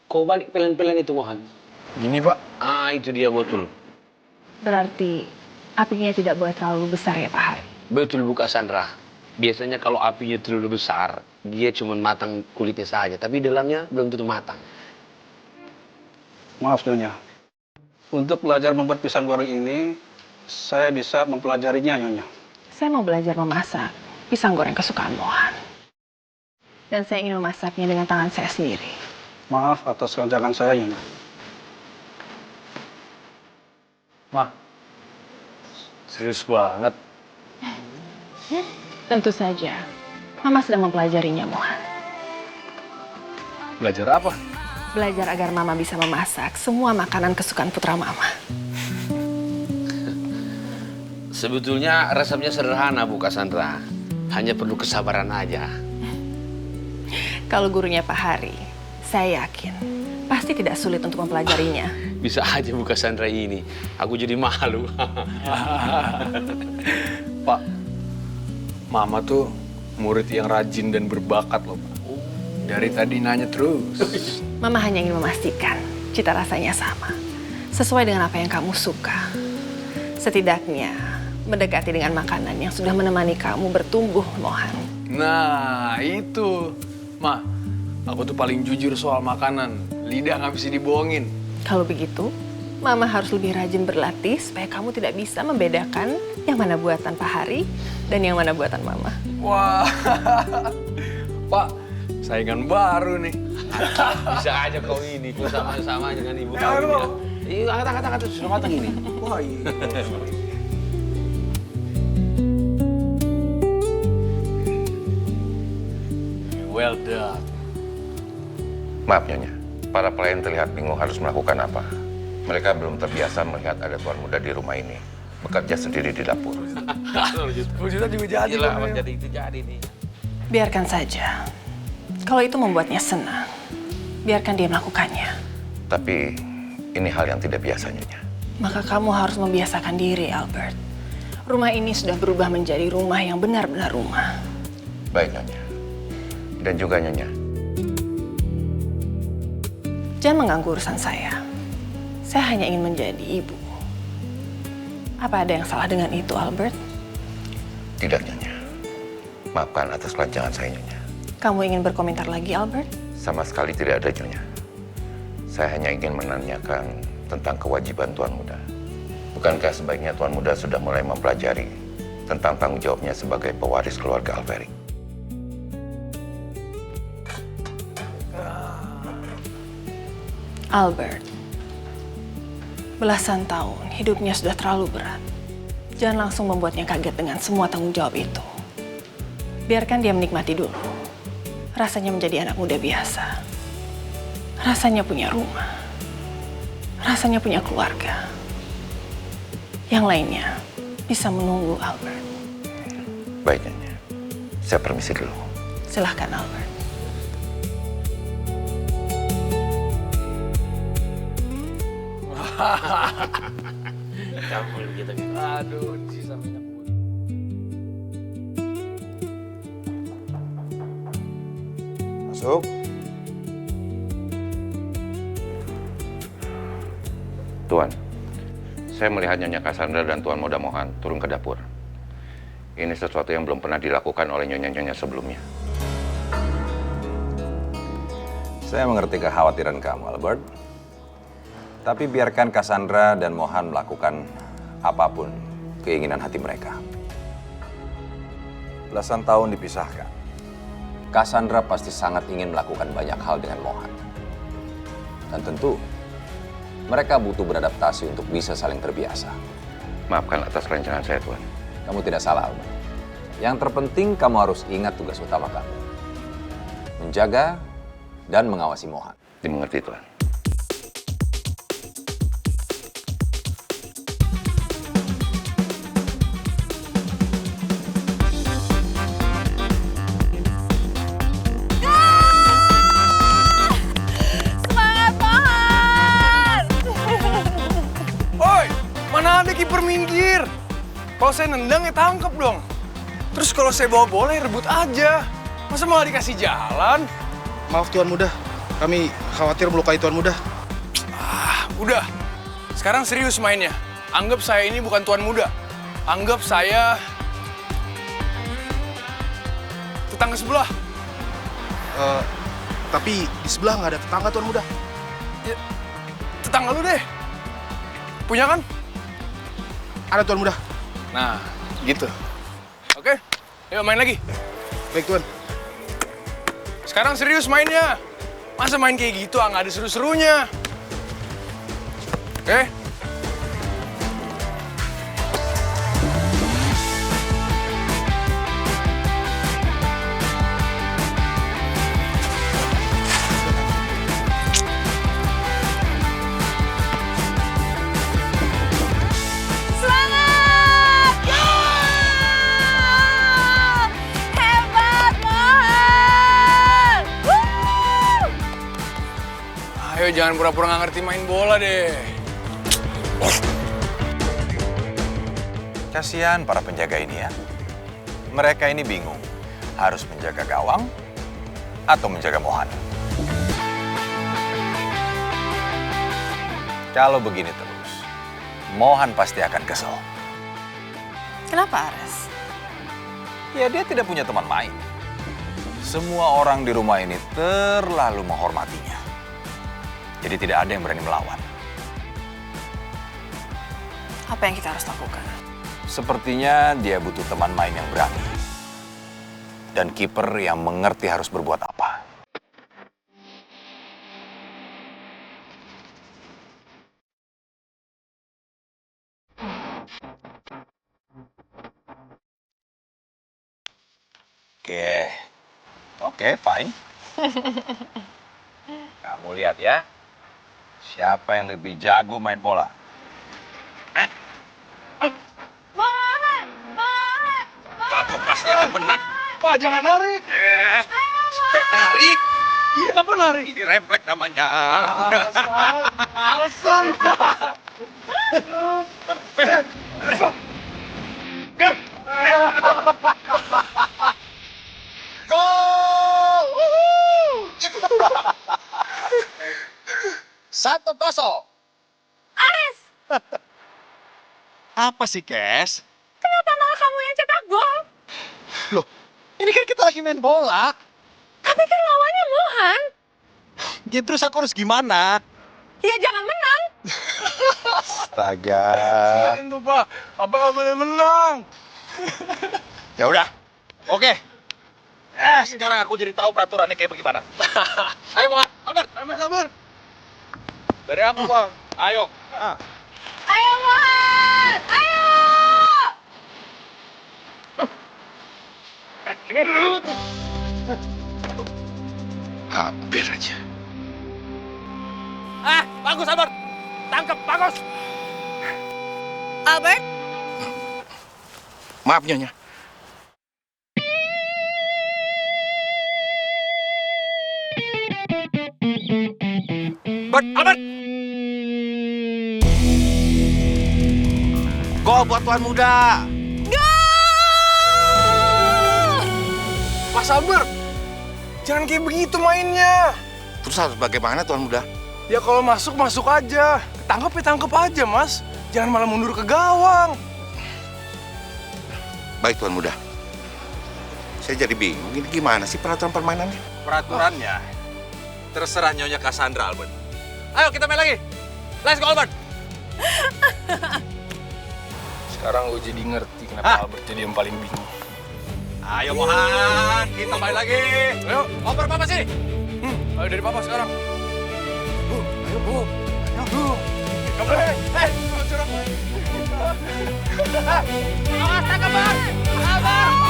Kau balik pelan-pelan itu, Mohan. Gini, Pak. Itu dia betul. Berarti apinya tidak boleh terlalu besar ya Pak Hari? Betul, Bu Cassandra. Biasanya kalau apinya terlalu besar, dia cuma matang kulitnya saja, tapi dalamnya belum tentu matang. Maaf, Nyonya. Untuk belajar membuat pisang goreng ini, saya bisa mempelajarinya, Nyonya. Saya mau belajar memasak pisang goreng kesukaan Mohan. Dan saya ingin memasaknya dengan tangan saya sendiri. Maaf atas kerancangan saya, Nyonya. Ma, serius banget. Tentu saja. Mama sedang mempelajarinya, Mohan. Belajar apa? Belajar agar Mama bisa memasak semua makanan kesukaan putra Mama. Sebetulnya resepnya sederhana, Bu Cassandra. Hanya perlu kesabaran aja. Kalau gurunya Pak Hari, saya yakin pasti tidak sulit untuk mempelajarinya. Bisa aja Bu Cassandra ini. Aku jadi malu. Pak, Mama tuh murid yang rajin dan berbakat loh, Pak. Dari tadi nanya terus. Mama hanya ingin memastikan cita rasanya sama. Sesuai dengan apa yang kamu suka. Setidaknya mendekati dengan makanan yang sudah menemani kamu bertumbuh, Mohan. Nah, itu. Ma, aku tuh paling jujur soal makanan. Lidah nggak bisa dibohongin. Kalau begitu, Mama harus lebih rajin berlatih supaya kamu tidak bisa membedakan yang mana buatan Pak Hari dan yang mana buatan Mama. Wah, Pak, saingan baru nih. Bisa aja kau ini. Kau sama-sama dengan ibu kau ini. Iya, angkat. Sudah matang ini. Wah, iya. Well done. Maaf Nyonya, para pelayan terlihat bingung harus melakukan apa. Mereka belum terbiasa melihat ada tuan muda di rumah ini, bekerja sendiri di dapur. Wujudnya juga jadi. Gila, jadi itu jadi nih. Biarkan saja. Kalau itu membuatnya senang, biarkan dia melakukannya. Tapi ini hal yang tidak biasa Nyonya. Maka kamu harus membiasakan diri, Albert. Rumah ini sudah berubah menjadi rumah yang benar-benar rumah. Baik Nyonya. Dan juga Nyonya, Jangan mengganggu urusan saya. Saya hanya ingin menjadi ibu. Apa ada yang salah dengan itu, Albert? tidak Nyonya. Maafkan atas kelancangan saya Nyonya. Kamu ingin berkomentar lagi, Albert? Sama sekali tidak ada Nyonya. Saya hanya ingin menanyakan tentang kewajiban tuan muda. Bukankah sebaiknya tuan muda sudah mulai mempelajari tentang tanggung jawabnya sebagai pewaris keluarga Alveri? Albert, belasan tahun hidupnya sudah terlalu berat. Jangan langsung membuatnya kaget dengan semua tanggung jawab itu. Biarkan dia menikmati dulu. Rasanya menjadi anak muda biasa. Rasanya punya rumah. Rasanya punya keluarga. Yang lainnya bisa menunggu, Albert. Baik Nyonya, saya permisi dulu. Silahkan, Albert. Campur gitu kan. Aduh, sisa minyak bun. Masuk. Tuan, saya melihat Nyonya Cassandra dan Tuan Muda Mohan turun ke dapur. Ini sesuatu yang belum pernah dilakukan oleh nyonya-nyonya sebelumnya. Saya mengerti kekhawatiran kamu, Albert. Tapi biarkan Cassandra dan Mohan melakukan apapun keinginan hati mereka. Belasan tahun dipisahkan. Cassandra pasti sangat ingin melakukan banyak hal dengan Mohan. Dan tentu, mereka butuh beradaptasi untuk bisa saling terbiasa. Maafkan atas rancangan saya, Tuan. Kamu tidak salah, Albert. Yang terpenting kamu harus ingat tugas utama kamu. Menjaga dan mengawasi Mohan. Dimengerti, Tuan. Semangat Mohan! Oi, mana ada kiper minggir? Kalau saya nendang ya tangkep dong. Terus kalau saya bawa bola ya rebut aja. Masa malah dikasih jalan? Maaf tuan muda, Kami khawatir melukai Tuan Muda. Udah, sekarang serius mainnya. Anggap saya ini bukan tuan muda. Anggap saya tetangga sebelah. Tapi di sebelah nggak ada tetangga Tuan Muda. Ya, tetangga lu deh. Punya kan? Ada Tuan Muda. Nah, gitu. Oke, ayo main lagi. Baik Tuan. Sekarang serius mainnya. Masa main kayak gitu, nggak ada seru-serunya. Oke? Semangat! Hebat, Mohan! Ayo jangan pura-pura nggak ngerti main bola deh. Kasihan para penjaga ini ya. Mereka ini bingung, harus menjaga gawang atau menjaga Mohan. Kalau begini terus, Mohan pasti akan kesel. Kenapa, Ares? Ya dia tidak punya teman main. Semua orang di rumah ini terlalu menghormatinya. Jadi tidak ada yang berani melawan. Apa yang kita harus lakukan? Sepertinya dia butuh teman main yang berani. Dan kiper yang mengerti harus berbuat apa. Oke, fine. Kamu lihat ya, siapa yang lebih jago main bola. Mohan! Mohan! Kamu pasti akan menang. Pak, jangan narik. Narik? Iya, apa narik? Ini refleks namanya. Alasan. Gol! 1-0. Ares! Apa sih, Kes? Kenapa malah kamu yang cetak gol? Loh, ini kan kita lagi main bola. Tapi kan lawannya Mohan. Ya terus aku harus gimana? Ya jangan menang. Astaga. Itu Pak, apa nggak boleh menang? Ya udah. Oke. Sekarang aku jadi tahu peraturannya kayak bagaimana. Ayo, Mohan. Sabar. Dari aku, Bang. Ayo. Ayo Mohan! Ayo! Hampir aja. Bagus, Albert. Tangkep, bagus. Albert? Maaf, Nyonya. Albert! Gol buat Tuan Muda. Mas Albert, jangan kayak begitu mainnya. Terus harus bagaimana, Tuan Muda? Ya kalau masuk aja. Tangkep aja, Mas. Jangan malah mundur ke gawang. Baik, Tuan Muda. Saya jadi bingung, ini gimana sih peraturan permainannya? Peraturannya terserah Nyonya Cassandra, Albert. Ayo kita main lagi. Let's go, Albert. Sekarang gue jadi ngerti kenapa Albert jadi yang paling bingung. Ayo Mohan, kita main lagi. Ayo, Oper papa sini. ayo dari papa sekarang. Ayo. Kamu Awas, tangkap, Bang! Albert!